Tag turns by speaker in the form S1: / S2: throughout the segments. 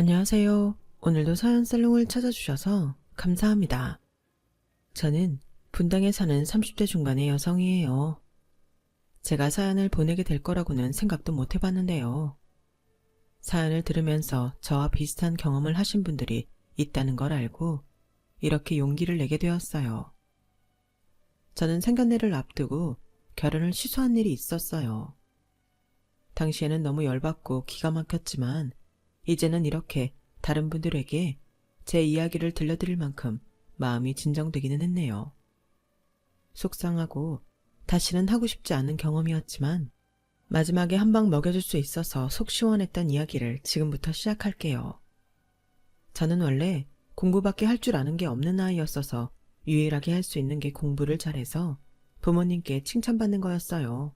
S1: 안녕하세요. 오늘도 서현살롱을 찾아주셔서 감사합니다. 저는 분당에 사는 30대 중반의 여성이에요. 제가 사연을 보내게 될 거라고는 생각도 못 해봤는데요. 사연을 들으면서 저와 비슷한 경험을 하신 분들이 있다는 걸 알고 이렇게 용기를 내게 되었어요. 저는 상견례를 앞두고 결혼을 취소한 일이 있었어요. 당시에는 너무 열받고 기가 막혔지만 이제는 이렇게 다른 분들에게 제 이야기를 들려드릴 만큼 마음이 진정되기는 했네요. 속상하고 다시는 하고 싶지 않은 경험이었지만 마지막에 한 방 먹여줄 수 있어서 속 시원했던 이야기를 지금부터 시작할게요. 저는 원래 공부밖에 할 줄 아는 게 없는 아이였어서 유일하게 할 수 있는 게 공부를 잘해서 부모님께 칭찬받는 거였어요.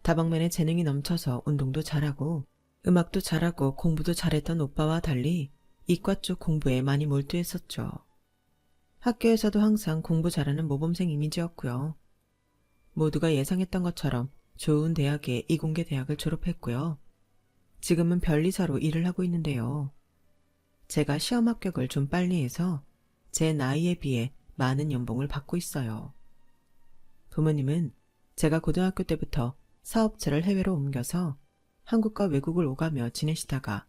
S1: 다방면에 재능이 넘쳐서 운동도 잘하고 음악도 잘하고 공부도 잘했던 오빠와 달리 이과 쪽 공부에 많이 몰두했었죠. 학교에서도 항상 공부 잘하는 모범생 이미지였고요. 모두가 예상했던 것처럼 좋은 대학의 이공계 대학을 졸업했고요. 지금은 변리사로 일을 하고 있는데요. 제가 시험 합격을 좀 빨리 해서 제 나이에 비해 많은 연봉을 받고 있어요. 부모님은 제가 고등학교 때부터 사업체를 해외로 옮겨서 한국과 외국을 오가며 지내시다가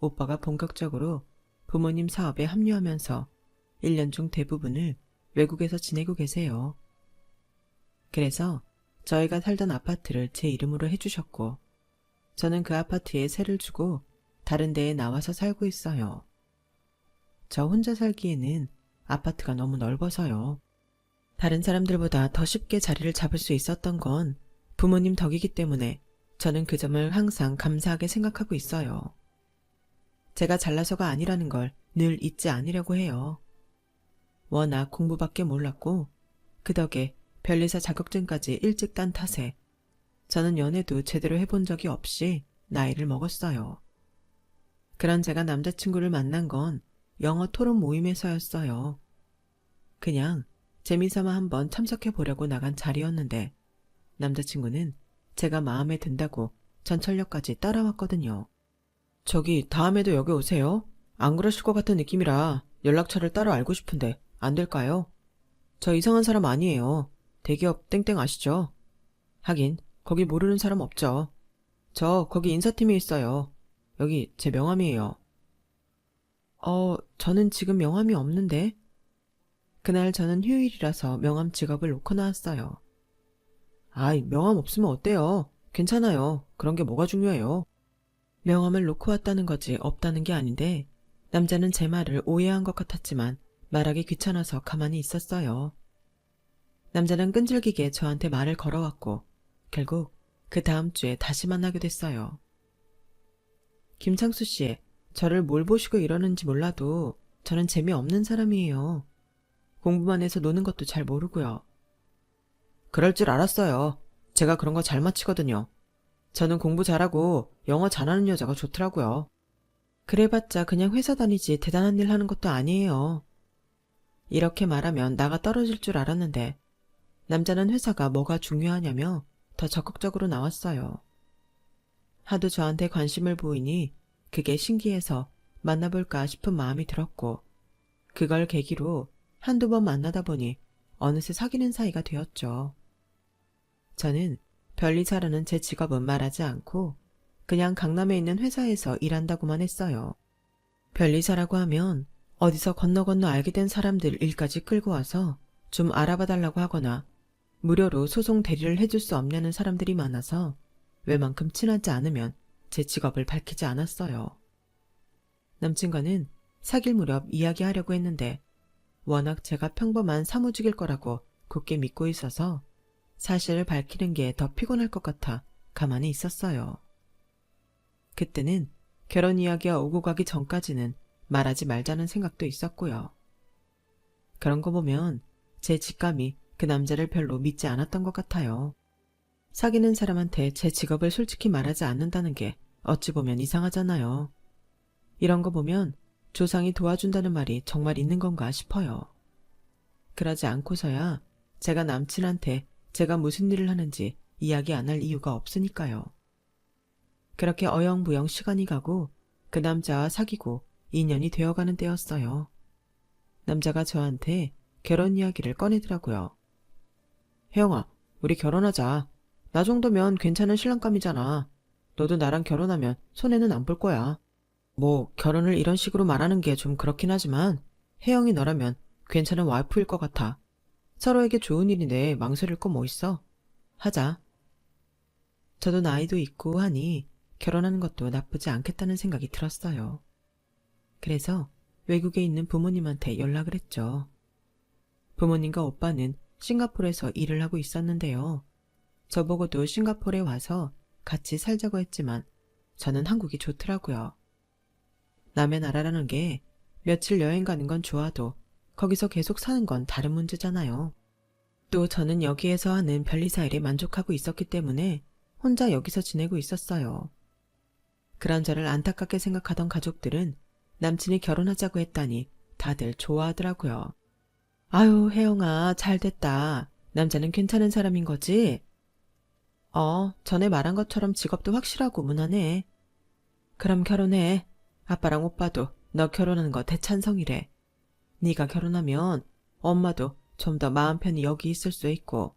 S1: 오빠가 본격적으로 부모님 사업에 합류하면서 1년 중 대부분을 외국에서 지내고 계세요. 그래서 저희가 살던 아파트를 제 이름으로 해주셨고 저는 그 아파트에 세를 주고 다른 데에 나와서 살고 있어요. 저 혼자 살기에는 아파트가 너무 넓어서요. 다른 사람들보다 더 쉽게 자리를 잡을 수 있었던 건 부모님 덕이기 때문에 저는 그 점을 항상 감사하게 생각하고 있어요. 제가 잘나서가 아니라는 걸 늘 잊지 않으려고 해요. 워낙 공부밖에 몰랐고 그 덕에 변리사 자격증까지 일찍 딴 탓에 저는 연애도 제대로 해본 적이 없이 나이를 먹었어요. 그런 제가 남자친구를 만난 건 영어 토론 모임에서였어요. 그냥 재미삼아 한번 참석해 보려고 나간 자리였는데 남자친구는 제가 마음에 든다고 전철역까지 따라왔거든요. 저기 다음에도 여기 오세요. 안 그러실 것 같은 느낌이라 연락처를 따로 알고 싶은데 안 될까요? 저 이상한 사람 아니에요. 대기업 땡땡 아시죠? 하긴 거기 모르는 사람 없죠. 저 거기 인사팀에 있어요. 여기 제 명함이에요. 저는 지금 명함이 없는데. 그날 저는 휴일이라서 명함 지갑을 놓고 나왔어요. 아이, 명함 없으면 어때요? 괜찮아요. 그런 게 뭐가 중요해요? 명함을 놓고 왔다는 거지 없다는 게 아닌데 남자는 제 말을 오해한 것 같았지만 말하기 귀찮아서 가만히 있었어요. 남자는 끈질기게 저한테 말을 걸어왔고 결국 그 다음 주에 다시 만나게 됐어요. 김창수 씨, 저를 뭘 보시고 이러는지 몰라도 저는 재미없는 사람이에요. 공부만 해서 노는 것도 잘 모르고요. 그럴 줄 알았어요. 제가 그런 거 잘 맞히거든요. 저는 공부 잘하고 영어 잘하는 여자가 좋더라고요. 그래봤자 그냥 회사 다니지 대단한 일 하는 것도 아니에요. 이렇게 말하면 나가 떨어질 줄 알았는데 남자는 회사가 뭐가 중요하냐며 더 적극적으로 나왔어요. 하도 저한테 관심을 보이니 그게 신기해서 만나볼까 싶은 마음이 들었고 그걸 계기로 한두 번 만나다 보니 어느새 사귀는 사이가 되었죠. 저는 변리사라는 제 직업은 말하지 않고 그냥 강남에 있는 회사에서 일한다고만 했어요. 변리사라고 하면 어디서 건너 알게 된 사람들 일까지 끌고 와서 좀 알아봐 달라고 하거나 무료로 소송 대리를 해줄 수 없냐는 사람들이 많아서 웬만큼 친하지 않으면 제 직업을 밝히지 않았어요. 남친과는 사귈 무렵 이야기하려고 했는데 워낙 제가 평범한 사무직일 거라고 굳게 믿고 있어서 사실을 밝히는 게 더 피곤할 것 같아 가만히 있었어요. 그때는 결혼 이야기가 오고 가기 전까지는 말하지 말자는 생각도 있었고요. 그런 거 보면 제 직감이 그 남자를 별로 믿지 않았던 것 같아요. 사귀는 사람한테 제 직업을 솔직히 말하지 않는다는 게 어찌 보면 이상하잖아요. 이런 거 보면 조상이 도와준다는 말이 정말 있는 건가 싶어요. 그러지 않고서야 제가 남친한테 제가 무슨 일을 하는지 이야기 안 할 이유가 없으니까요. 그렇게 어영부영 시간이 가고 그 남자와 사귀고 2년이 되어가는 때였어요. 남자가 저한테 결혼 이야기를 꺼내더라고요. 혜영아, 우리 결혼하자. 나 정도면 괜찮은 신랑감이잖아. 너도 나랑 결혼하면 손해는 안 볼 거야. 뭐 결혼을 이런 식으로 말하는 게 좀 그렇긴 하지만 혜영이 너라면 괜찮은 와이프일 것 같아. 서로에게 좋은 일인데 망설일 거 뭐 있어? 하자. 저도 나이도 있고 하니 결혼하는 것도 나쁘지 않겠다는 생각이 들었어요. 그래서 외국에 있는 부모님한테 연락을 했죠. 부모님과 오빠는 싱가포르에서 일을 하고 있었는데요. 저보고도 싱가포르에 와서 같이 살자고 했지만 저는 한국이 좋더라고요. 남의 나라라는 게 며칠 여행 가는 건 좋아도 거기서 계속 사는 건 다른 문제잖아요. 또 저는 여기에서 하는 변리사 일에 만족하고 있었기 때문에 혼자 여기서 지내고 있었어요. 그런 저를 안타깝게 생각하던 가족들은 남친이 결혼하자고 했다니 다들 좋아하더라고요. 아유, 혜영아, 잘됐다. 남자는 괜찮은 사람인 거지? 전에 말한 것처럼 직업도 확실하고 무난해. 그럼 결혼해. 아빠랑 오빠도 너 결혼하는 거 대찬성이래. 네가 결혼하면 엄마도 좀 더 마음 편히 여기 있을 수 있고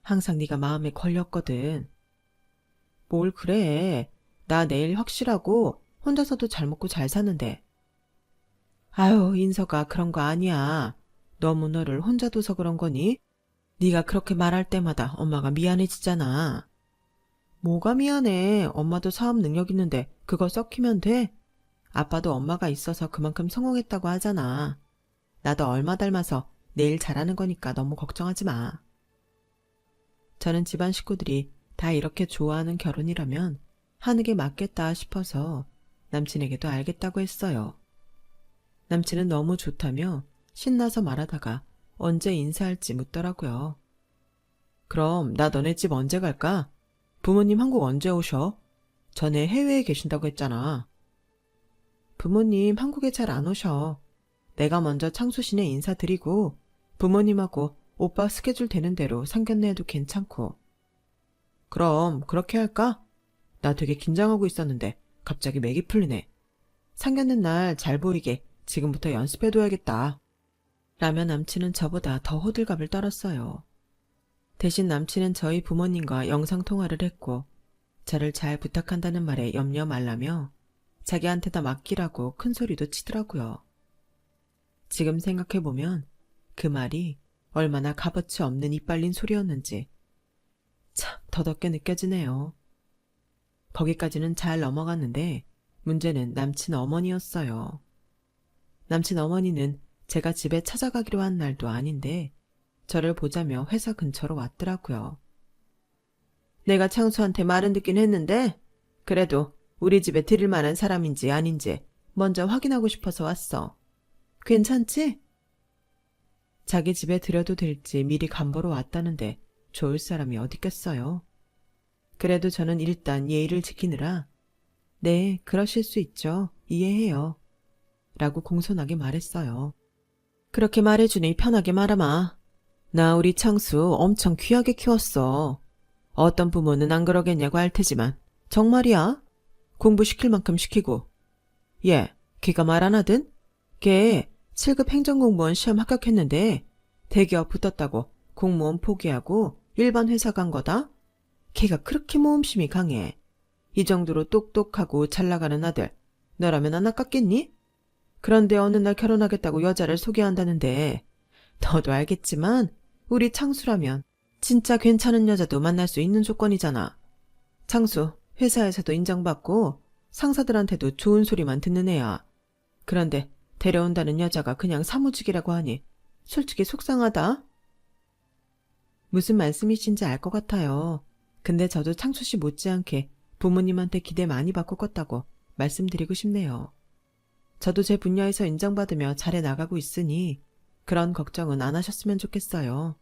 S1: 항상 네가 마음에 걸렸거든. 뭘 그래. 나 내일 확실하고 혼자서도 잘 먹고 잘 사는데. 아유, 인서가 그런 거 아니야. 너무 너를 혼자 둬서 그런 거니? 네가 그렇게 말할 때마다 엄마가 미안해지잖아. 뭐가 미안해. 엄마도 사업 능력 있는데 그거 썩히면 돼? 아빠도 엄마가 있어서 그만큼 성공했다고 하잖아. 나도 얼마 닮아서 내일 잘하는 거니까 너무 걱정하지 마. 저는 집안 식구들이 다 이렇게 좋아하는 결혼이라면 하는 게 맞겠다 싶어서 남친에게도 알겠다고 했어요. 남친은 너무 좋다며 신나서 말하다가 언제 인사할지 묻더라고요. 그럼 나 너네 집 언제 갈까? 부모님 한국 언제 오셔? 전에 해외에 계신다고 했잖아. 부모님 한국에 잘 안 오셔. 내가 먼저 창수씨네 인사드리고 부모님하고 오빠 스케줄 되는 대로 상견례해도 괜찮고. 그럼 그렇게 할까? 나 되게 긴장하고 있었는데 갑자기 맥이 풀리네. 상견례 날 잘 보이게 지금부터 연습해둬야겠다. 라며 남친은 저보다 더 호들갑을 떨었어요. 대신 남친은 저희 부모님과 영상통화를 했고 저를 잘 부탁한다는 말에 염려 말라며 자기한테다 맡기라고 큰 소리도 치더라고요. 지금 생각해보면 그 말이 얼마나 값어치 없는 이빨린 소리였는지 참 더덥게 느껴지네요. 거기까지는 잘 넘어갔는데 문제는 남친 어머니였어요. 남친 어머니는 제가 집에 찾아가기로 한 날도 아닌데 저를 보자며 회사 근처로 왔더라고요. 내가 창수한테 말은 듣긴 했는데 그래도 우리 집에 드릴 만한 사람인지 아닌지 먼저 확인하고 싶어서 왔어. 괜찮지? 자기 집에 들여도 될지 미리 간보러 왔다는데 좋을 사람이 어딨겠어요. 그래도 저는 일단 예의를 지키느라 네, 그러실 수 있죠. 이해해요. 라고 공손하게 말했어요. 그렇게 말해주니 편하게 말아마. 나 우리 창수 엄청 귀하게 키웠어. 어떤 부모는 안 그러겠냐고 할 테지만 정말이야. 공부시킬 만큼 시키고. 얘, 걔가 말 안 하든? 걔 7급 행정공무원 시험 합격했는데 대기업 붙었다고 공무원 포기하고 일반 회사 간 거다? 걔가 그렇게 모험심이 강해. 이 정도로 똑똑하고 잘 나가는 아들 너라면 안 아깝겠니? 그런데 어느 날 결혼하겠다고 여자를 소개한다는데 너도 알겠지만 우리 창수라면 진짜 괜찮은 여자도 만날 수 있는 조건이잖아. 창수 회사에서도 인정받고 상사들한테도 좋은 소리만 듣는 애야. 그런데 데려온다는 여자가 그냥 사무직이라고 하니 솔직히 속상하다. 무슨 말씀이신지 알 것 같아요. 근데 저도 창수씨 못지않게 부모님한테 기대 많이 받고 컸다고 말씀드리고 싶네요. 저도 제 분야에서 인정받으며 잘해 나가고 있으니 그런 걱정은 안 하셨으면 좋겠어요.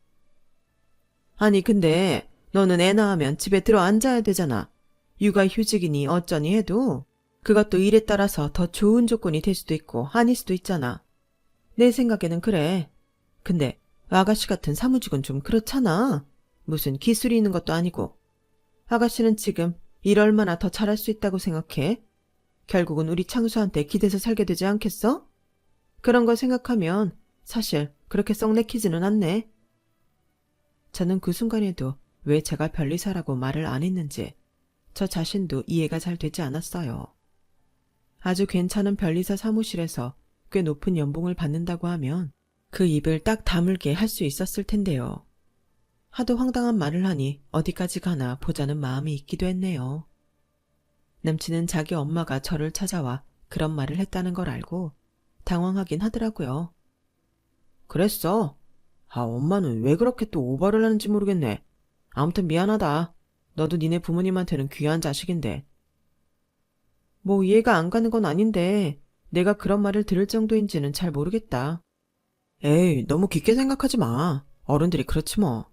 S1: 아니 근데 너는 애 낳으면 집에 들어 앉아야 되잖아. 육아휴직이니 어쩌니 해도 그것도 일에 따라서 더 좋은 조건이 될 수도 있고 아닐 수도 있잖아. 내 생각에는 그래. 근데 아가씨 같은 사무직은 좀 그렇잖아. 무슨 기술이 있는 것도 아니고. 아가씨는 지금 일 얼마나 더 잘할 수 있다고 생각해? 결국은 우리 창수한테 기대서 살게 되지 않겠어? 그런 걸 생각하면 사실 그렇게 썩 내키지는 않네. 저는 그 순간에도 왜 제가 변리사라고 말을 안 했는지 저 자신도 이해가 잘 되지 않았어요. 아주 괜찮은 변리사 사무실에서 꽤 높은 연봉을 받는다고 하면 그 입을 딱 다물게 할 수 있었을 텐데요. 하도 황당한 말을 하니 어디까지 가나 보자는 마음이 있기도 했네요. 남친은 자기 엄마가 저를 찾아와 그런 말을 했다는 걸 알고 당황하긴 하더라고요. 그랬어? 엄마는 왜 그렇게 또 오버를 하는지 모르겠네. 아무튼 미안하다. 너도 니네 부모님한테는 귀한 자식인데. 뭐 이해가 안 가는 건 아닌데 내가 그런 말을 들을 정도인지는 잘 모르겠다. 에이, 너무 깊게 생각하지 마. 어른들이 그렇지 뭐.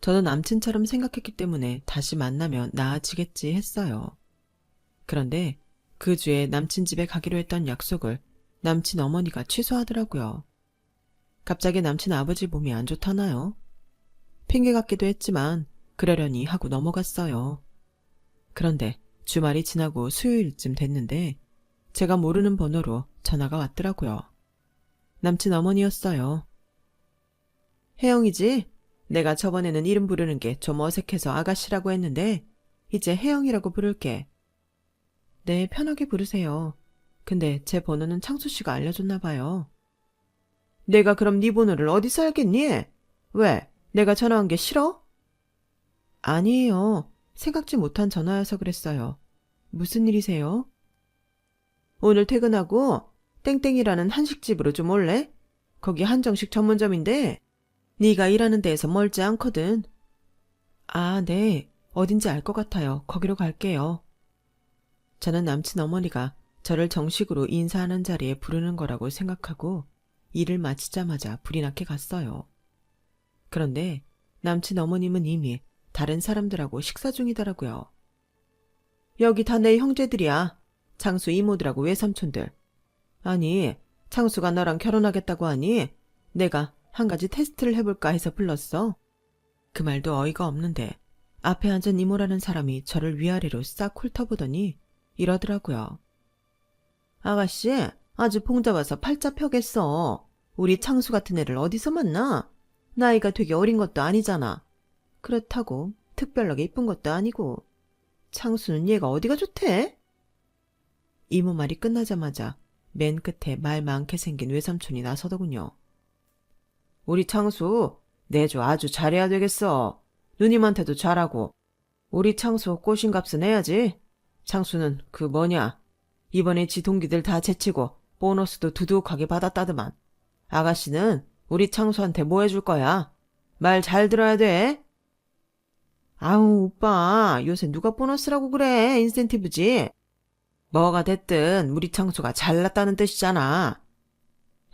S1: 저는 남친처럼 생각했기 때문에 다시 만나면 나아지겠지 했어요. 그런데 그 주에 남친 집에 가기로 했던 약속을 남친 어머니가 취소하더라고요. 갑자기 남친 아버지 몸이 안 좋다나요? 핑계 같기도 했지만 그러려니 하고 넘어갔어요. 그런데 주말이 지나고 수요일쯤 됐는데 제가 모르는 번호로 전화가 왔더라고요. 남친 어머니였어요. 혜영이지? 내가 저번에는 이름 부르는 게 좀 어색해서 아가씨라고 했는데 이제 혜영이라고 부를게. 네, 편하게 부르세요. 근데 제 번호는 창수 씨가 알려줬나 봐요. 내가 그럼 네 번호를 어디서 알겠니? 왜? 내가 전화한 게 싫어? 아니에요. 생각지 못한 전화여서 그랬어요. 무슨 일이세요? 오늘 퇴근하고 땡땡이라는 한식집으로 좀 올래? 거기 한정식 전문점인데 네가 일하는 데에서 멀지 않거든. 아, 네. 어딘지 알 것 같아요. 거기로 갈게요. 저는 남친 어머니가 저를 정식으로 인사하는 자리에 부르는 거라고 생각하고 일을 마치자마자 불이 나게 갔어요. 그런데 남친 어머님은 이미 다른 사람들하고 식사 중이더라고요. 여기 다 내 형제들이야. 창수 이모들하고 외삼촌들. 아니, 창수가 너랑 결혼하겠다고 하니 내가 한 가지 테스트를 해볼까 해서 불렀어. 그 말도 어이가 없는데 앞에 앉은 이모라는 사람이 저를 위아래로 싹 훑어보더니 이러더라고요. 아가씨, 아주 봉잡아서 팔자 펴겠어. 우리 창수 같은 애를 어디서 만나? 나이가 되게 어린 것도 아니잖아. 그렇다고 특별하게 이쁜 것도 아니고. 창수는 얘가 어디가 좋대? 이모 말이 끝나자마자 맨 끝에 말 많게 생긴 외삼촌이 나서더군요. 우리 창수 내조 아주 잘해야 되겠어. 누님한테도 잘하고. 우리 창수 꼬신값은 해야지. 창수는 그 뭐냐. 이번에 지 동기들 다 제치고 보너스도 두둑하게 받았다더만. 아가씨는 우리 창수한테 뭐 해줄 거야? 말 잘 들어야 돼. 아우 오빠 요새 누가 보너스라고 그래. 인센티브지. 뭐가 됐든 우리 창수가 잘났다는 뜻이잖아.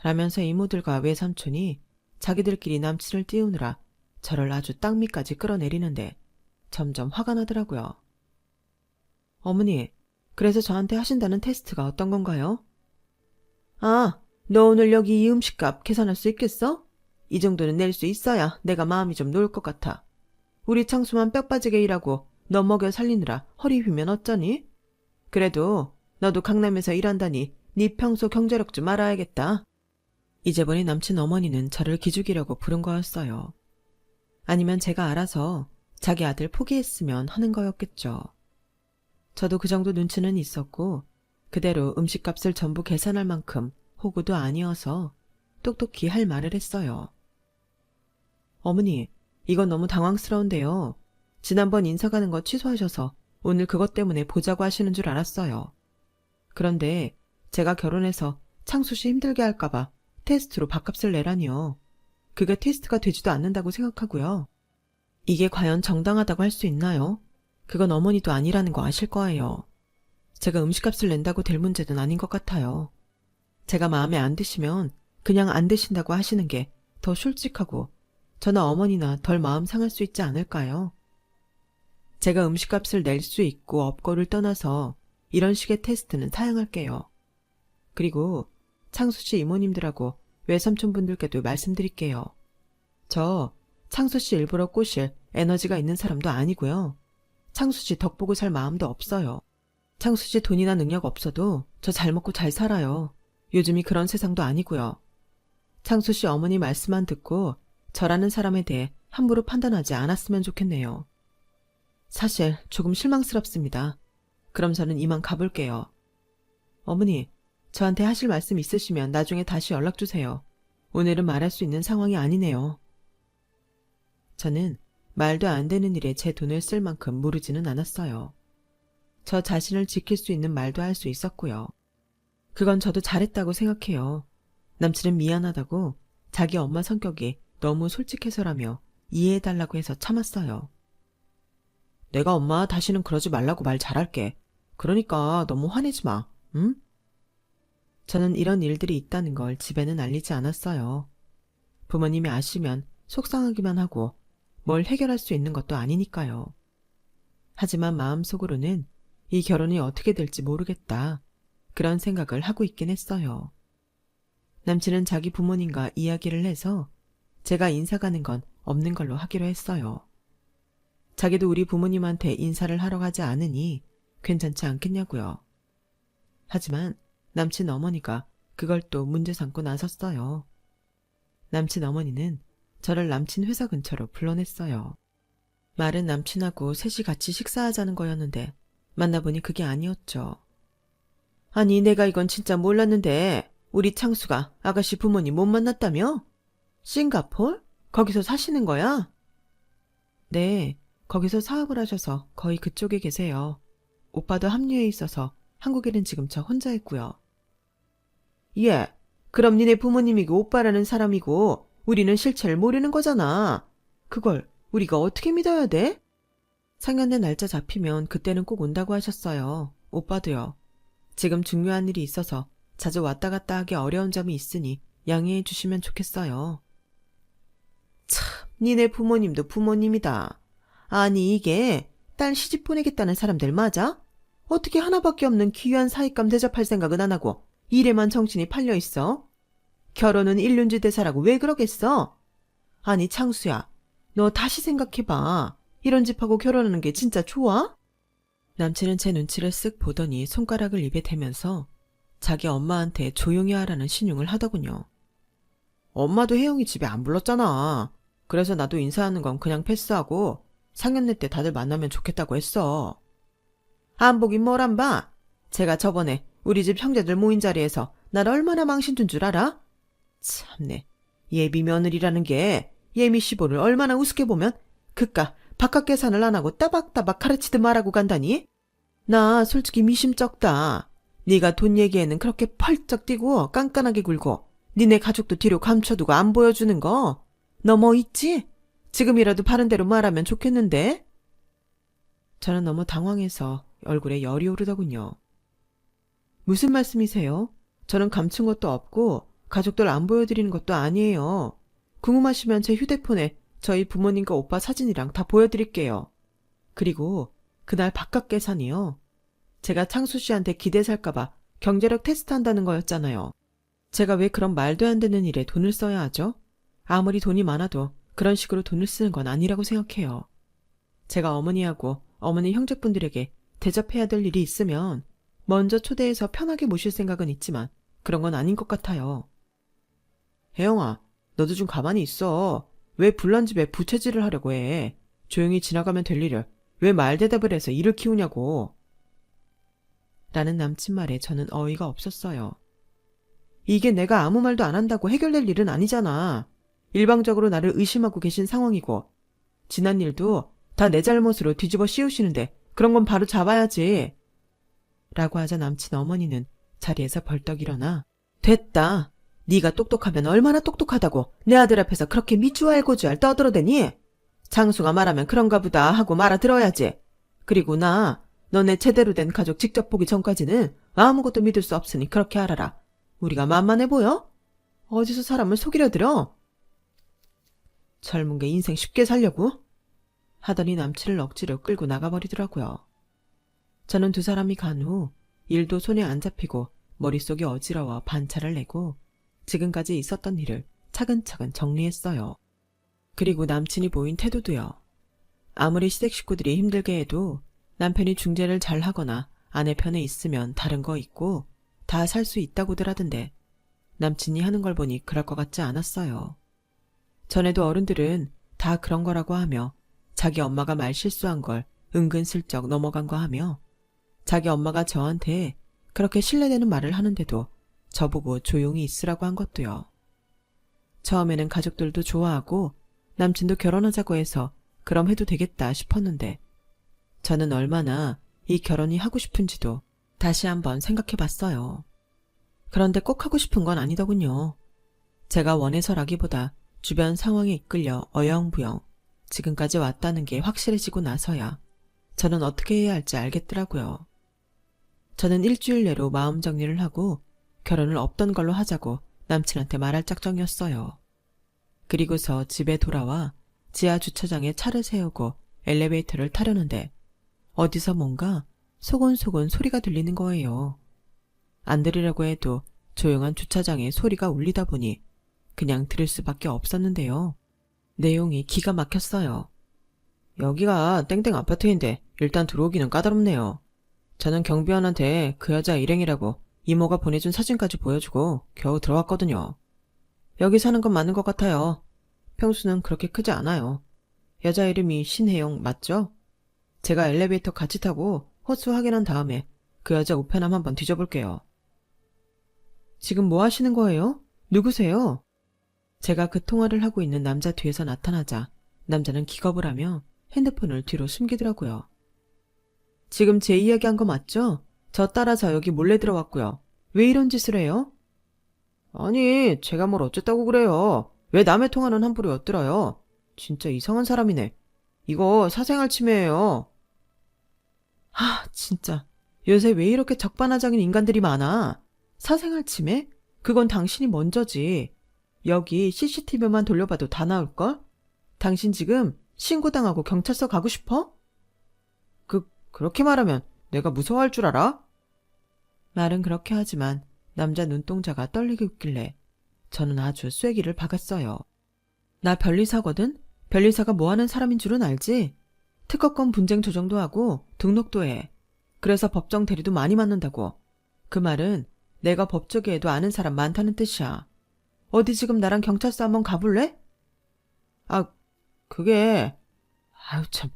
S1: 라면서 이모들과 외삼촌이 자기들끼리 남친을 띄우느라 저를 아주 땅밑까지 끌어내리는데 점점 화가 나더라고요. 어머니, 그래서 저한테 하신다는 테스트가 어떤 건가요? 아, 너 오늘 여기 이 음식값 계산할 수 있겠어? 이 정도는 낼 수 있어야 내가 마음이 좀 놓을 것 같아. 우리 창수만 뼈 빠지게 일하고 너 먹여 살리느라 허리 휘면 어쩌니? 그래도 너도 강남에서 일한다니 네 평소 경제력 좀 알아야겠다. 이제 보니 남친 어머니는 저를 기죽이려고 부른 거였어요. 아니면 제가 알아서 자기 아들 포기했으면 하는 거였겠죠. 저도 그 정도 눈치는 있었고 그대로 음식값을 전부 계산할 만큼 호구도 아니어서 똑똑히 할 말을 했어요. 어머니, 이건 너무 당황스러운데요. 지난번 인사 가는 거 취소하셔서 오늘 그것 때문에 보자고 하시는 줄 알았어요. 그런데 제가 결혼해서 창수 씨 힘들게 할까봐 테스트로 밥값을 내라니요. 그게 테스트가 되지도 않는다고 생각하고요. 이게 과연 정당하다고 할 수 있나요? 그건 어머니도 아니라는 거 아실 거예요. 제가 음식값을 낸다고 될 문제는 아닌 것 같아요. 제가 마음에 안 드시면 그냥 안 드신다고 하시는 게 더 솔직하고 저나 어머니나 덜 마음 상할 수 있지 않을까요? 제가 음식값을 낼 수 있고 없고를 떠나서 이런 식의 테스트는 사양할게요. 그리고 창수 씨 이모님들하고 외삼촌분들께도 말씀드릴게요. 저 창수 씨 일부러 꼬실 에너지가 있는 사람도 아니고요. 창수 씨 덕 보고 살 마음도 없어요. 창수 씨 돈이나 능력 없어도 저 잘 먹고 잘 살아요. 요즘이 그런 세상도 아니고요. 창수 씨 어머니 말씀만 듣고 저라는 사람에 대해 함부로 판단하지 않았으면 좋겠네요. 사실 조금 실망스럽습니다. 그럼 저는 이만 가볼게요. 어머니, 저한테 하실 말씀 있으시면 나중에 다시 연락 주세요. 오늘은 말할 수 있는 상황이 아니네요. 저는 말도 안 되는 일에 제 돈을 쓸 만큼 무르지는 않았어요. 저 자신을 지킬 수 있는 말도 할 수 있었고요. 그건 저도 잘했다고 생각해요. 남친은 미안하다고 자기 엄마 성격이 너무 솔직해서라며 이해해달라고 해서 참았어요. 내가 엄마 다시는 그러지 말라고 말 잘할게. 그러니까 너무 화내지 마, 응? 저는 이런 일들이 있다는 걸 집에는 알리지 않았어요. 부모님이 아시면 속상하기만 하고 뭘 해결할 수 있는 것도 아니니까요. 하지만 마음속으로는 이 결혼이 어떻게 될지 모르겠다. 그런 생각을 하고 있긴 했어요. 남친은 자기 부모님과 이야기를 해서 제가 인사 가는 건 없는 걸로 하기로 했어요. 자기도 우리 부모님한테 인사를 하러 가지 않으니 괜찮지 않겠냐고요. 하지만 남친 어머니가 그걸 또 문제 삼고 나섰어요. 남친 어머니는 저를 남친 회사 근처로 불러냈어요. 말은 남친하고 셋이 같이 식사하자는 거였는데 만나보니 그게 아니었죠. 아니, 내가 이건 진짜 몰랐는데 우리 창수가 아가씨 부모님 못 만났다며? 싱가폴? 거기서 사시는 거야? 네, 거기서 사업을 하셔서 거의 그쪽에 계세요. 오빠도 합류해 있어서 한국에는 지금 저 혼자 있고요. 예, 그럼 니네 부모님이고 오빠라는 사람이고 우리는 실체를 모르는 거잖아. 그걸 우리가 어떻게 믿어야 돼? 상견례 날짜 잡히면 그때는 꼭 온다고 하셨어요. 오빠도요. 지금 중요한 일이 있어서 자주 왔다 갔다 하기 어려운 점이 있으니 양해해 주시면 좋겠어요. 참, 니네 부모님도 부모님이다. 아니, 이게 딸 시집 보내겠다는 사람들 맞아? 어떻게 하나밖에 없는 귀한 사윗감 대접할 생각은 안 하고 일에만 정신이 팔려 있어? 결혼은 일륜지 대사라고 왜 그러겠어? 아니, 창수야, 너 다시 생각해봐. 이런 집하고 결혼하는 게 진짜 좋아? 남친은 제 눈치를 쓱 보더니 손가락을 입에 대면서 자기 엄마한테 조용히 하라는 신용을 하더군요. 엄마도 혜영이 집에 안 불렀잖아. 그래서 나도 인사하는 건 그냥 패스하고 상견례 때 다들 만나면 좋겠다고 했어. 안 보긴 뭘 안 봐. 제가 저번에 우리 집 형제들 모인 자리에서 날 얼마나 망신 준 줄 알아? 참네. 예비 며느리라는 게 예미 시보를 얼마나 우습게 보면 그깟 바깥 계산을 안 하고 따박따박 가르치듯 말하고 간다니? 나 솔직히 미심쩍다. 네가 돈 얘기에는 그렇게 펄쩍 뛰고 깐깐하게 굴고 니네 가족도 뒤로 감춰두고 안 보여주는 거 너 뭐 있지? 지금이라도 바른 대로 말하면 좋겠는데? 저는 너무 당황해서 얼굴에 열이 오르더군요. 무슨 말씀이세요? 저는 감춘 것도 없고 가족들 안 보여드리는 것도 아니에요. 궁금하시면 제 휴대폰에 저희 부모님과 오빠 사진이랑 다 보여드릴게요. 그리고 그날 바깥 계산이요. 제가 창수 씨한테 기대 살까봐 경제력 테스트한다는 거였잖아요. 제가 왜 그런 말도 안 되는 일에 돈을 써야 하죠? 아무리 돈이 많아도 그런 식으로 돈을 쓰는 건 아니라고 생각해요. 제가 어머니하고 어머니 형제분들에게 대접해야 될 일이 있으면 먼저 초대해서 편하게 모실 생각은 있지만 그런 건 아닌 것 같아요. 혜영아, 너도 좀 가만히 있어. 왜 불난 집에 부채질을 하려고 해? 조용히 지나가면 될 일을 왜 말대답을 해서 일을 키우냐고. 라는 남친 말에 저는 어이가 없었어요. 이게 내가 아무 말도 안 한다고 해결될 일은 아니잖아. 일방적으로 나를 의심하고 계신 상황이고 지난 일도 다 내 잘못으로 뒤집어 씌우시는데 그런 건 바로 잡아야지. 라고 하자 남친 어머니는 자리에서 벌떡 일어나 됐다. 네가 똑똑하면 얼마나 똑똑하다고 내 아들 앞에서 그렇게 미주알고주알 떠들어대니? 장수가 말하면 그런가 보다 하고 말아들어야지. 그리고 나 너네 제대로 된 가족 직접 보기 전까지는 아무것도 믿을 수 없으니 그렇게 알아라. 우리가 만만해 보여? 어디서 사람을 속이려 들어? 젊은 게 인생 쉽게 살려고? 하더니 남친을 억지로 끌고 나가버리더라고요. 저는 두 사람이 간 후 일도 손에 안 잡히고 머릿속이 어지러워 반차를 내고 지금까지 있었던 일을 차근차근 정리했어요. 그리고 남친이 보인 태도도요. 아무리 시댁 식구들이 힘들게 해도 남편이 중재를 잘하거나 아내 편에 있으면 다른 거 있고 다 살 수 있다고들 하던데 남친이 하는 걸 보니 그럴 것 같지 않았어요. 전에도 어른들은 다 그런 거라고 하며 자기 엄마가 말 실수한 걸 은근슬쩍 넘어간 거 하며 자기 엄마가 저한테 그렇게 신뢰되는 말을 하는데도 저보고 조용히 있으라고 한 것도요. 처음에는 가족들도 좋아하고 남친도 결혼하자고 해서 그럼 해도 되겠다 싶었는데 저는 얼마나 이 결혼이 하고 싶은지도 다시 한번 생각해 봤어요. 그런데 꼭 하고 싶은 건 아니더군요. 제가 원해서라기보다 주변 상황에 이끌려 어영부영 지금까지 왔다는 게 확실해지고 나서야 저는 어떻게 해야 할지 알겠더라고요. 저는 일주일 내로 마음 정리를 하고 결혼을 없던 걸로 하자고 남친한테 말할 작정이었어요. 그리고서 집에 돌아와 지하 주차장에 차를 세우고 엘리베이터를 타려는데 어디서 뭔가 소곤소곤 소리가 들리는 거예요. 안 들으려고 해도 조용한 주차장에 소리가 울리다 보니 그냥 들을 수밖에 없었는데요. 내용이 기가 막혔어요. 여기가 땡땡 아파트인데 일단 들어오기는 까다롭네요. 저는 경비원한테 그 여자 일행이라고 이모가 보내준 사진까지 보여주고 겨우 들어왔거든요. 여기 사는 건 맞는 것 같아요. 평수는 그렇게 크지 않아요. 여자 이름이 신혜영 맞죠? 제가 엘리베이터 같이 타고 호수 확인한 다음에 그 여자 우편함 한번 뒤져볼게요. 지금 뭐 하시는 거예요? 누구세요? 제가 그 통화를 하고 있는 남자 뒤에서 나타나자 남자는 기겁을 하며 핸드폰을 뒤로 숨기더라고요. 지금 제 이야기 한 거 맞죠? 저 따라서 여기 몰래 들어왔고요. 왜 이런 짓을 해요? 아니, 제가 뭘 어쨌다고 그래요. 왜 남의 통화는 함부로 엿들어요? 진짜 이상한 사람이네. 이거 사생활 침해예요. 진짜. 요새 왜 이렇게 적반하장인 인간들이 많아? 사생활 침해? 그건 당신이 먼저지. 여기 CCTV만 돌려봐도 다 나올걸? 당신 지금 신고당하고 경찰서 가고 싶어? 그렇게 말하면 내가 무서워할 줄 알아? 말은 그렇게 하지만 남자 눈동자가 떨리게 웃길래 저는 아주 쐐기를 박았어요. 나 변리사거든? 변리사가 뭐하는 사람인 줄은 알지? 특허권 분쟁 조정도 하고 등록도 해. 그래서 법정 대리도 많이 맡는다고. 그 말은 내가 법조계에도 아는 사람 많다는 뜻이야. 어디 지금 나랑 경찰서 한번 가볼래? 그게... 아유 참...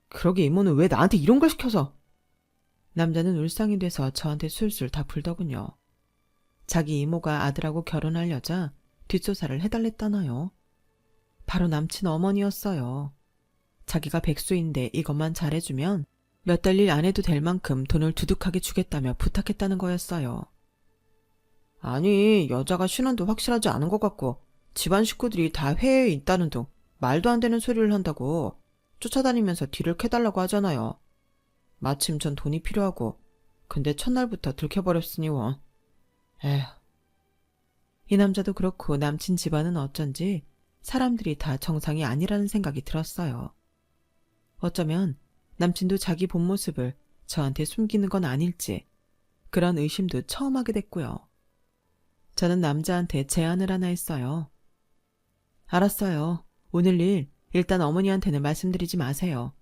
S1: 그러게 이모는 왜 나한테 이런 걸 시켜서... 남자는 울상이 돼서 저한테 술술 다 불더군요. 자기 이모가 아들하고 결혼할 여자 뒷조사를 해달랬다나요. 바로 남친 어머니였어요. 자기가 백수인데 이것만 잘해주면 몇 달 일 안 해도 될 만큼 돈을 두둑하게 주겠다며 부탁했다는 거였어요. 아니, 여자가 신원도 확실하지 않은 것 같고 집안 식구들이 다 해외에 있다는 둥 말도 안 되는 소리를 한다고 쫓아다니면서 뒤를 캐달라고 하잖아요. 마침 전 돈이 필요하고 근데 첫날부터 들켜버렸으니 원. 에휴. 이 남자도 그렇고 남친 집안은 어쩐지 사람들이 다 정상이 아니라는 생각이 들었어요. 어쩌면 남친도 자기 본 모습을 저한테 숨기는 건 아닐지 그런 의심도 처음 하게 됐고요. 저는 남자한테 제안을 하나 했어요. 알았어요. 오늘 일 일단 어머니한테는 말씀드리지 마세요.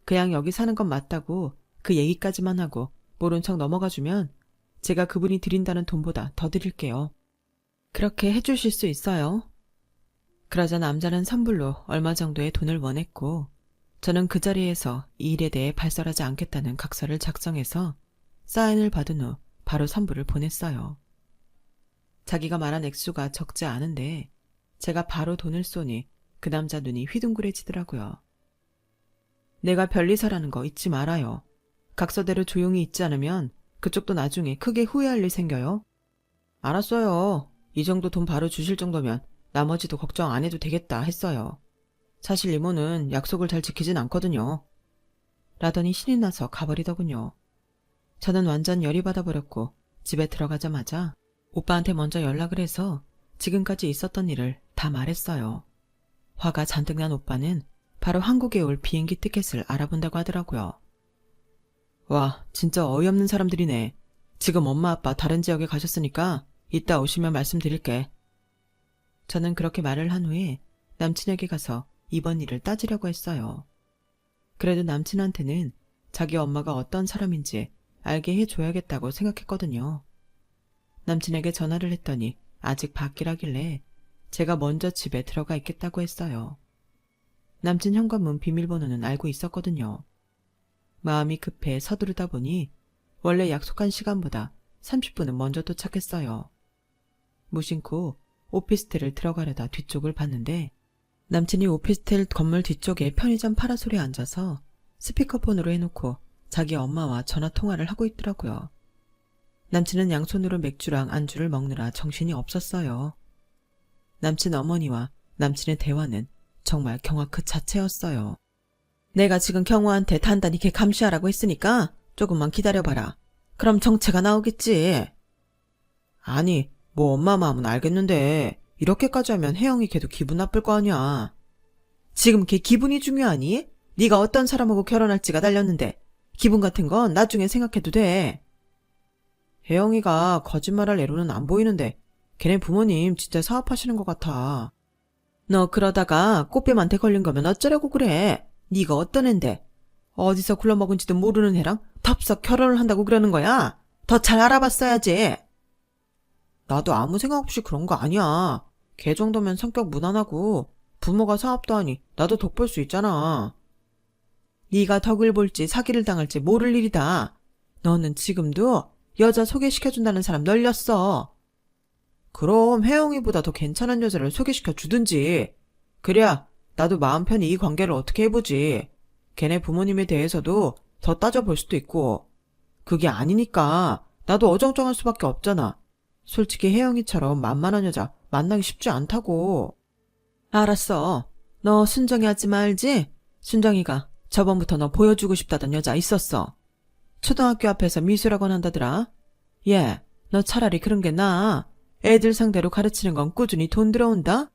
S1: 그냥 여기 사는 건 맞다고 그 얘기까지만 하고 모른 척 넘어가주면 제가 그분이 드린다는 돈보다 더 드릴게요. 그렇게 해주실 수 있어요? 그러자 남자는 선불로 얼마 정도의 돈을 원했고 저는 그 자리에서 이 일에 대해 발설하지 않겠다는 각서를 작성해서 사인을 받은 후 바로 선불을 보냈어요. 자기가 말한 액수가 적지 않은데 제가 바로 돈을 쏘니 그 남자 눈이 휘둥그레지더라고요. 내가 변리사라는 거 잊지 말아요. 각서대로 조용히 있지 않으면 그쪽도 나중에 크게 후회할 일 생겨요. 알았어요. 이 정도 돈 바로 주실 정도면 나머지도 걱정 안 해도 되겠다 했어요. 사실 이모는 약속을 잘 지키진 않거든요. 라더니 신이 나서 가버리더군요. 저는 완전 열이 받아버렸고 집에 들어가자마자 오빠한테 먼저 연락을 해서 지금까지 있었던 일을 다 말했어요. 화가 잔뜩 난 오빠는 바로 한국에 올 비행기 티켓을 알아본다고 하더라고요. 와, 진짜 어이없는 사람들이네. 지금 엄마 아빠 다른 지역에 가셨으니까 이따 오시면 말씀드릴게. 저는 그렇게 말을 한 후에 남친에게 가서 이번 일을 따지려고 했어요. 그래도 남친한테는 자기 엄마가 어떤 사람인지 알게 해줘야겠다고 생각했거든요. 남친에게 전화를 했더니 아직 밖이라길래 제가 먼저 집에 들어가 있겠다고 했어요. 남친 현관문 비밀번호는 알고 있었거든요. 마음이 급해 서두르다 보니 원래 약속한 시간보다 30분은 먼저 도착했어요. 무심코 오피스텔을 들어가려다 뒤쪽을 봤는데 남친이 오피스텔 건물 뒤쪽에 편의점 파라솔에 앉아서 스피커폰으로 해놓고 자기 엄마와 전화통화를 하고 있더라고요. 남친은 양손으로 맥주랑 안주를 먹느라 정신이 없었어요. 남친 어머니와 남친의 대화는 정말 경악 그 자체였어요. 내가 지금 경호한테 단단히 걔 감시하라고 했으니까 조금만 기다려봐라. 그럼 정체가 나오겠지. 아니, 뭐 엄마 마음은 알겠는데 이렇게까지 하면 혜영이 걔도 기분 나쁠 거 아니야. 지금 걔 기분이 중요하니? 네가 어떤 사람하고 결혼할지가 달렸는데 기분 같은 건 나중에 생각해도 돼. 혜영이가 거짓말할 애로는 안 보이는데 걔네 부모님 진짜 사업하시는 것 같아. 너 그러다가 꽃뱀한테 걸린 거면 어쩌려고 그래. 네가 어떤 앤데 어디서 굴러먹은지도 모르는 애랑 덥석 결혼을 한다고 그러는 거야. 더 잘 알아봤어야지. 나도 아무 생각 없이 그런 거 아니야. 걔 정도면 성격 무난하고 부모가 사업도 하니 나도 덕볼 수 있잖아. 네가 덕을 볼지 사기를 당할지 모를 일이다. 너는 지금도 여자 소개시켜준다는 사람 널렸어. 그럼 혜영이보다 더 괜찮은 여자를 소개시켜 주든지. 그래야 나도 마음 편히 이 관계를 어떻게 해보지. 걔네 부모님에 대해서도 더 따져볼 수도 있고. 그게 아니니까 나도 어정쩡할 수밖에 없잖아. 솔직히 혜영이처럼 만만한 여자 만나기 쉽지 않다고. 알았어. 너 순정이 하지 말지? 순정이가 저번부터 너 보여주고 싶다던 여자 있었어. 초등학교 앞에서 미술학원 한다더라. 얘, 너 차라리 그런 게 나아. 애들 상대로 가르치는 건 꾸준히 돈 들어온다?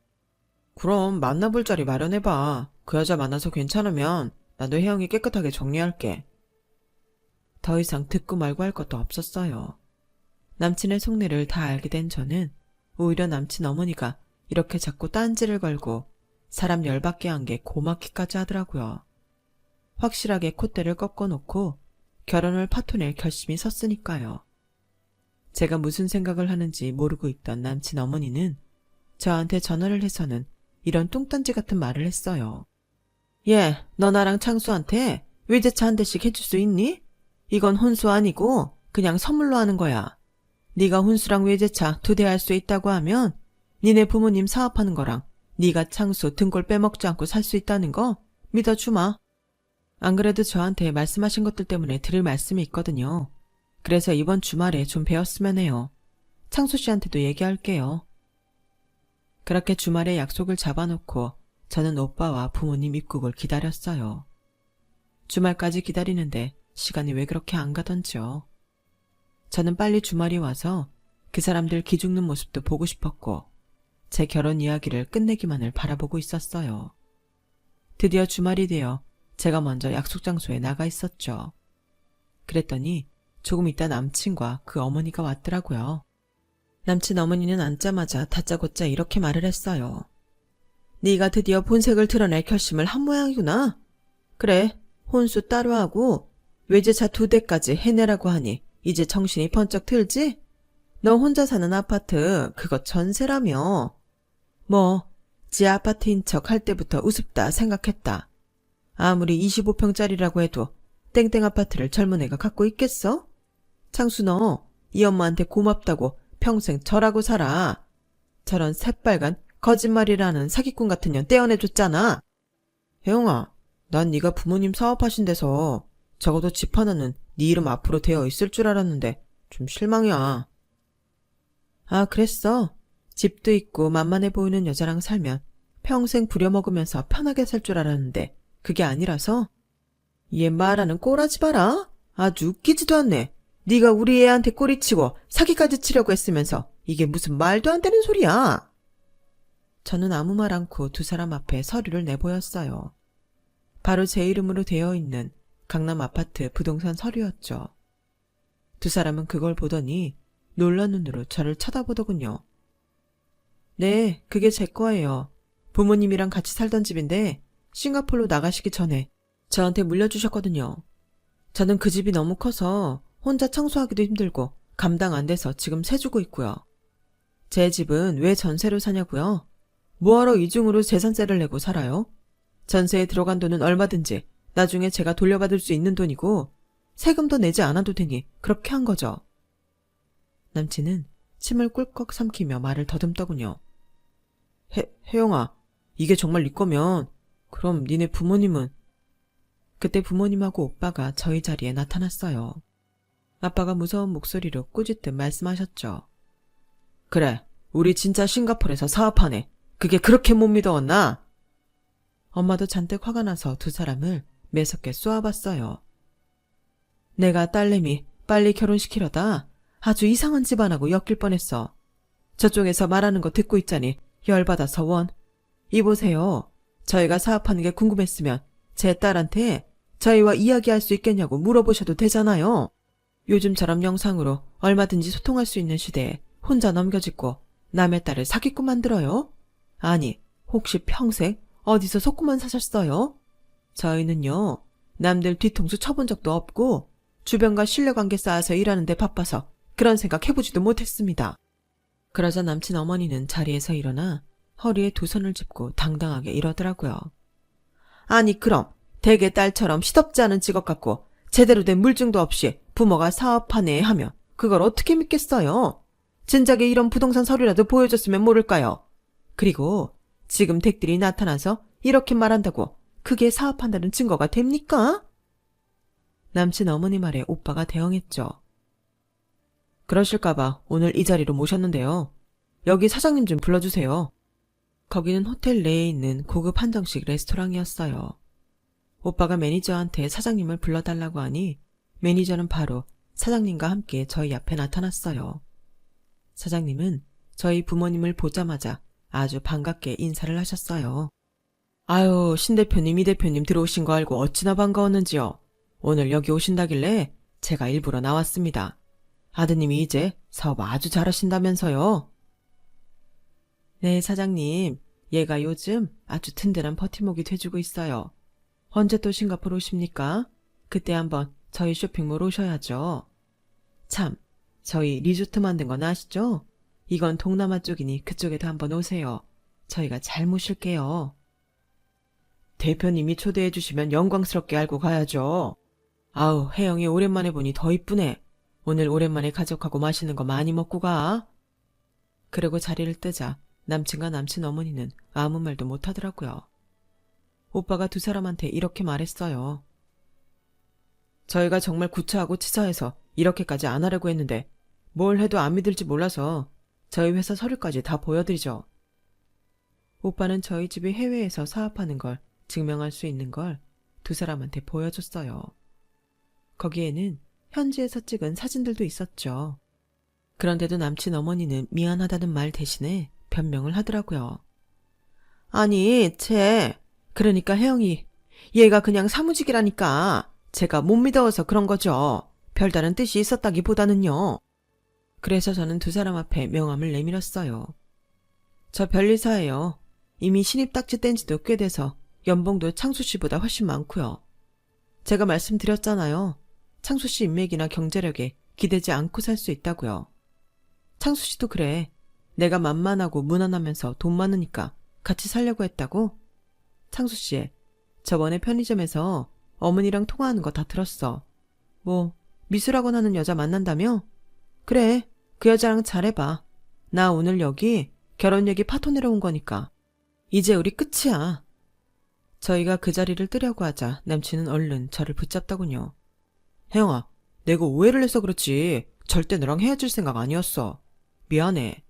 S1: 그럼 만나볼 자리 마련해봐. 그 여자 만나서 괜찮으면 나도 혜영이 깨끗하게 정리할게. 더 이상 듣고 말고 할 것도 없었어요. 남친의 속내를 다 알게 된 저는 오히려 남친 어머니가 이렇게 자꾸 딴지를 걸고 사람 열받게 한 게 고맙기까지 하더라고요. 확실하게 콧대를 꺾어놓고 결혼을 파토낼 결심이 섰으니까요. 제가 무슨 생각을 하는지 모르고 있던 남친 어머니는 저한테 전화를 해서는 이런 뚱딴지 같은 말을 했어요. 얘, 너 나랑 창수한테 외제차 한 대씩 해줄 수 있니? 이건 혼수 아니고 그냥 선물로 하는 거야. 네가 혼수랑 외제차 2대 할 수 있다고 하면 니네 부모님 사업하는 거랑 네가 창수 등골 빼먹지 않고 살 수 있다는 거 믿어주마. 안 그래도 저한테 말씀하신 것들 때문에 들을 말씀이 있거든요. 그래서 이번 주말에 좀 배웠으면 해요. 창수 씨한테도 얘기할게요. 그렇게 주말에 약속을 잡아놓고 저는 오빠와 부모님 입국을 기다렸어요. 주말까지 기다리는데 시간이 왜 그렇게 안 가던지요. 저는 빨리 주말이 와서 그 사람들 기죽는 모습도 보고 싶었고 제 결혼 이야기를 끝내기만을 바라보고 있었어요. 드디어 주말이 되어 제가 먼저 약속 장소에 나가 있었죠. 그랬더니 조금 있다 남친과 그 어머니가 왔더라고요. 남친 어머니는 앉자마자 다짜고짜 이렇게 말을 했어요. 네가 드디어 본색을 드러낼 결심을 한 모양이구나. 그래, 혼수 따로 하고 외제차 2대까지 해내라고 하니 이제 정신이 번쩍 들지? 너 혼자 사는 아파트 그거 전세라며. 뭐 지 아파트인 척 할 때부터 우습다 생각했다. 아무리 25평짜리라고 해도 땡땡 아파트를 젊은 애가 갖고 있겠어? 창수 너 이 엄마한테 고맙다고 평생 절하고 살아. 저런 새빨간 거짓말이라는 사기꾼 같은 년 떼어내줬잖아. 혜영아, 난 네가 부모님 사업하신 데서 적어도 집 하나는 네 이름 앞으로 되어 있을 줄 알았는데 좀 실망이야. 아, 그랬어? 집도 있고 만만해 보이는 여자랑 살면 평생 부려먹으면서 편하게 살 줄 알았는데 그게 아니라서? 얘 말하는 꼬라지 봐라. 아주 웃기지도 않네. 네가 우리 애한테 꼬리치고 사기까지 치려고 했으면서 이게 무슨 말도 안 되는 소리야. 저는 아무 말 않고 두 사람 앞에 서류를 내보였어요. 바로 제 이름으로 되어 있는 강남 아파트 부동산 서류였죠. 두 사람은 그걸 보더니 놀란 눈으로 저를 쳐다보더군요. 네, 그게 제 거예요. 부모님이랑 같이 살던 집인데 싱가포르로 나가시기 전에 저한테 물려주셨거든요. 저는 그 집이 너무 커서 혼자 청소하기도 힘들고 감당 안 돼서 지금 세주고 있고요. 제 집은 왜 전세로 사냐고요? 뭐하러 이중으로 재산세를 내고 살아요? 전세에 들어간 돈은 얼마든지 나중에 제가 돌려받을 수 있는 돈이고 세금도 내지 않아도 되니 그렇게 한 거죠. 남친은 침을 꿀꺽 삼키며 말을 더듬더군요. 혜영아, 이게 정말 네 거면 그럼 니네 부모님은? 그때 부모님하고 오빠가 저희 자리에 나타났어요. 아빠가 무서운 목소리로 꾸짖듯 말씀하셨죠. 그래, 우리 진짜 싱가포르에서 사업하네. 그게 그렇게 못 믿어왔나? 엄마도 잔뜩 화가 나서 두 사람을 매섭게 쏘아봤어요. 내가 딸내미 빨리 결혼시키려다 아주 이상한 집안하고 엮일 뻔했어. 저쪽에서 말하는 거 듣고 있자니 열받아서 원. 이보세요. 저희가 사업하는 게 궁금했으면 제 딸한테 저희와 이야기할 수 있겠냐고 물어보셔도 되잖아요. 요즘처럼 영상으로 얼마든지 소통할 수 있는 시대에 혼자 넘겨짓고 남의 딸을 사기꾼 만들어요? 아니, 혹시 평생 어디서 속구만 사셨어요? 저희는요, 남들 뒤통수 쳐본 적도 없고 주변과 신뢰관계 쌓아서 일하는데 바빠서 그런 생각 해보지도 못했습니다. 그러자 남친 어머니는 자리에서 일어나 허리에 두 손을 짚고 당당하게 이러더라고요. 아니 그럼 대개 딸처럼 시덥지 않은 직업 갖고 제대로 된 물증도 없이 부모가 사업하네 하면 그걸 어떻게 믿겠어요? 진작에 이런 부동산 서류라도 보여줬으면 모를까요? 그리고 지금 댁들이 나타나서 이렇게 말한다고 그게 사업한다는 증거가 됩니까? 남친 어머니 말에 오빠가 대응했죠. 그러실까봐 오늘 이 자리로 모셨는데요. 여기 사장님 좀 불러주세요. 거기는 호텔 내에 있는 고급 한정식 레스토랑이었어요. 오빠가 매니저한테 사장님을 불러달라고 하니 매니저는 바로 사장님과 함께 저희 앞에 나타났어요. 사장님은 저희 부모님을 보자마자 아주 반갑게 인사를 하셨어요. 아유, 신 대표님, 이 대표님 들어오신 거 알고 어찌나 반가웠는지요. 오늘 여기 오신다길래 제가 일부러 나왔습니다. 아드님이 이제 사업 아주 잘하신다면서요. 네, 사장님. 얘가 요즘 아주 든든한 버팀목이 돼주고 있어요. 언제 또 싱가포르 오십니까? 그때 한번 저희 쇼핑몰 오셔야죠. 참, 저희 리조트 만든 건 아시죠? 이건 동남아 쪽이니 그쪽에도 한번 오세요. 저희가 잘 모실게요. 대표님이 초대해 주시면 영광스럽게 알고 가야죠. 아우, 혜영이 오랜만에 보니 더 이쁘네. 오늘 오랜만에 가족하고 맛있는 거 많이 먹고 가. 그리고 자리를 뜨자 남친과 남친 어머니는 아무 말도 못하더라고요. 오빠가 두 사람한테 이렇게 말했어요. 저희가 정말 구차하고 치사해서 이렇게까지 안 하려고 했는데 뭘 해도 안 믿을지 몰라서 저희 회사 서류까지 다 보여드리죠. 오빠는 저희 집이 해외에서 사업하는 걸 증명할 수 있는 걸 두 사람한테 보여줬어요. 거기에는 현지에서 찍은 사진들도 있었죠. 그런데도 남친 어머니는 미안하다는 말 대신에 변명을 하더라고요. 아니, 그러니까 혜영이 얘가 그냥 사무직이라니까 제가 못 믿어서 그런 거죠. 별다른 뜻이 있었다기보다는요. 그래서 저는 두 사람 앞에 명함을 내밀었어요. 저 변리사예요. 이미 신입 딱지 뗀 지도 꽤 돼서 연봉도 창수 씨보다 훨씬 많고요. 제가 말씀드렸잖아요. 창수 씨 인맥이나 경제력에 기대지 않고 살 수 있다고요. 창수 씨도 그래. 내가 만만하고 무난하면서 돈 많으니까 같이 살려고 했다고? 창수 씨, 저번에 편의점에서 어머니랑 통화하는 거 다 들었어. 뭐 미술학원 하는 여자 만난다며? 그래, 그 여자랑 잘해봐. 나 오늘 여기 결혼 얘기 파토내러 온 거니까. 이제 우리 끝이야. 저희가 그 자리를 뜨려고 하자 남친은 얼른 저를 붙잡더군요. 혜영아, 내가 오해를 해서 그렇지 절대 너랑 헤어질 생각 아니었어. 미안해.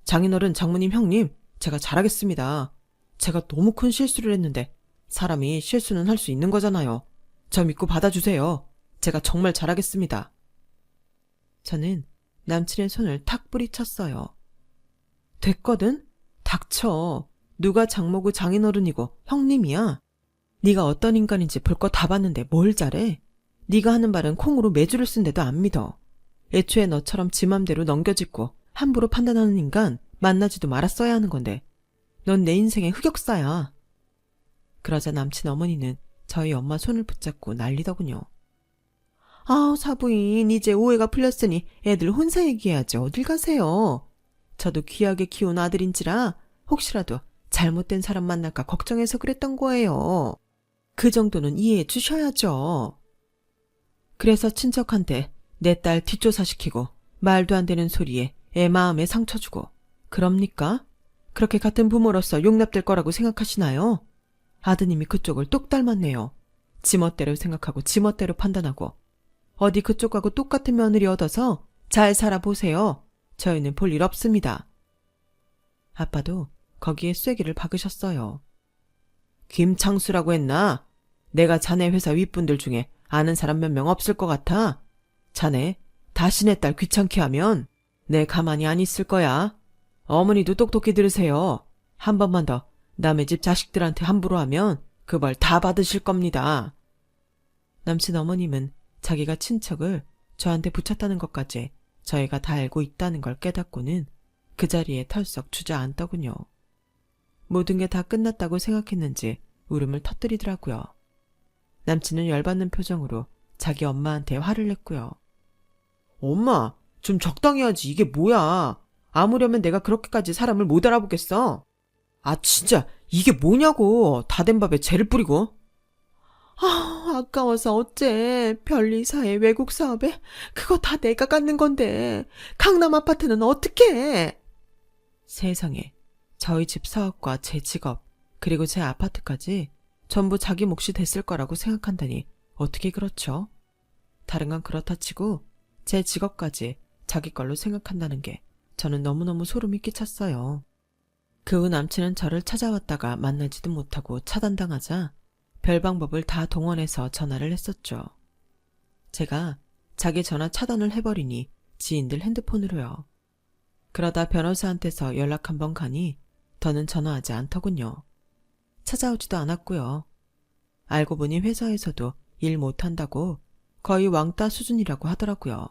S1: 장인어른, 장모님, 형님, 제가 잘하겠습니다. 제가 너무 큰 실수를 했는데 사람이 실수는 할 수 있는 거잖아요. 저 믿고 받아주세요. 제가 정말 잘하겠습니다. 저는 남친의 손을 탁 뿌리쳤어요. 됐거든? 닥쳐. 누가 장모고 장인어른이고 형님이야. 네가 어떤 인간인지 볼 거 다 봤는데 뭘 잘해? 네가 하는 말은 콩으로 매주를 쓴데도 안 믿어. 애초에 너처럼 지 맘대로 넘겨짚고 함부로 판단하는 인간 만나지도 말았어야 하는 건데 넌 내 인생의 흑역사야. 그러자 남친 어머니는 저희 엄마 손을 붙잡고 난리더군요. 아, 사부인, 이제 오해가 풀렸으니 애들 혼자 얘기해야지. 어딜 가세요? 저도 귀하게 키운 아들인지라 혹시라도 잘못된 사람 만날까 걱정해서 그랬던 거예요. 그 정도는 이해해 주셔야죠. 그래서 친척한테 내 딸 뒷조사시키고 말도 안 되는 소리에 애 마음에 상처 주고 그럽니까? 그렇게 같은 부모로서 용납될 거라고 생각하시나요? 아드님이 그쪽을 똑 닮았네요. 지멋대로 생각하고 지멋대로 판단하고 어디 그쪽하고 똑같은 며느리 얻어서 잘 살아보세요. 저희는 볼 일 없습니다. 아빠도 거기에 쐐기를 박으셨어요. 김창수라고 했나? 내가 자네 회사 윗분들 중에 아는 사람 몇 명 없을 것 같아. 자네 다시 내 딸 귀찮게 하면 내 가만히 안 있을 거야. 어머니도 똑똑히 들으세요. 한 번만 더 남의 집 자식들한테 함부로 하면 그 벌 다 받으실 겁니다. 남친 어머님은 자기가 친척을 저한테 붙였다는 것까지 저희가 다 알고 있다는 걸 깨닫고는 그 자리에 털썩 주저앉더군요. 모든 게 다 끝났다고 생각했는지 울음을 터뜨리더라고요. 남친은 열받는 표정으로 자기 엄마한테 화를 냈고요. 엄마, 좀 적당히 하지. 이게 뭐야. 아무려면 내가 그렇게까지 사람을 못 알아보겠어. 아, 진짜 이게 뭐냐고. 다 된 밥에 재를 뿌리고. 아, 아까워서 어째. 변리사에 외국 사업에 그거 다 내가 갖는 건데 강남 아파트는 어떻게? 세상에, 저희 집 사업과 제 직업 그리고 제 아파트까지 전부 자기 몫이 됐을 거라고 생각한다니 어떻게 그렇죠? 다른 건 그렇다 치고 제 직업까지 자기 걸로 생각한다는 게 저는 너무너무 소름이 끼쳤어요. 그 후 남친은 저를 찾아왔다가 만나지도 못하고 차단당하자 별 방법을 다 동원해서 전화를 했었죠. 제가 자기 전화 차단을 해버리니 지인들 핸드폰으로요. 그러다 변호사한테서 연락 한번 가니 더는 전화하지 않더군요. 찾아오지도 않았고요. 알고 보니 회사에서도 일 못한다고 거의 왕따 수준이라고 하더라고요.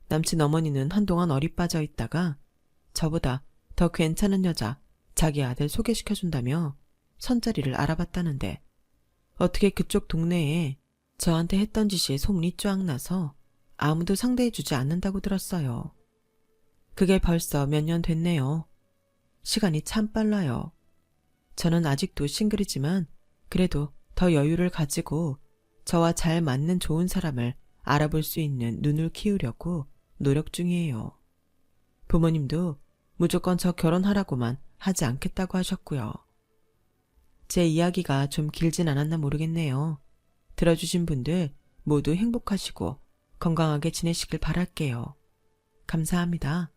S1: 남친 어머니는 한동안 어리 빠져 있다가 저보다 더 괜찮은 여자 자기 아들 소개시켜준다며 선자리를 알아봤다는데 어떻게 그쪽 동네에 저한테 했던 짓이 소문이 쫙 나서 아무도 상대해주지 않는다고 들었어요. 그게 벌써 몇 년 됐네요. 시간이 참 빨라요. 저는 아직도 싱글이지만 그래도 더 여유를 가지고 저와 잘 맞는 좋은 사람을 알아볼 수 있는 눈을 키우려고 노력 중이에요. 부모님도 무조건 저 결혼하라고만 하지 않겠다고 하셨고요. 제 이야기가 좀 길진 않았나 모르겠네요. 들어주신 분들 모두 행복하시고 건강하게 지내시길 바랄게요. 감사합니다.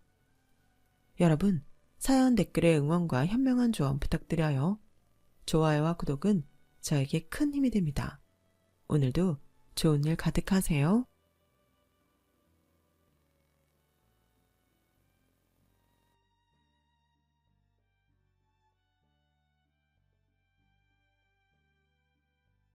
S1: 여러분, 사연 댓글에 응원과 현명한 조언 부탁드려요. 좋아요와 구독은 저에게 큰 힘이 됩니다. 오늘도 좋은 일 가득하세요.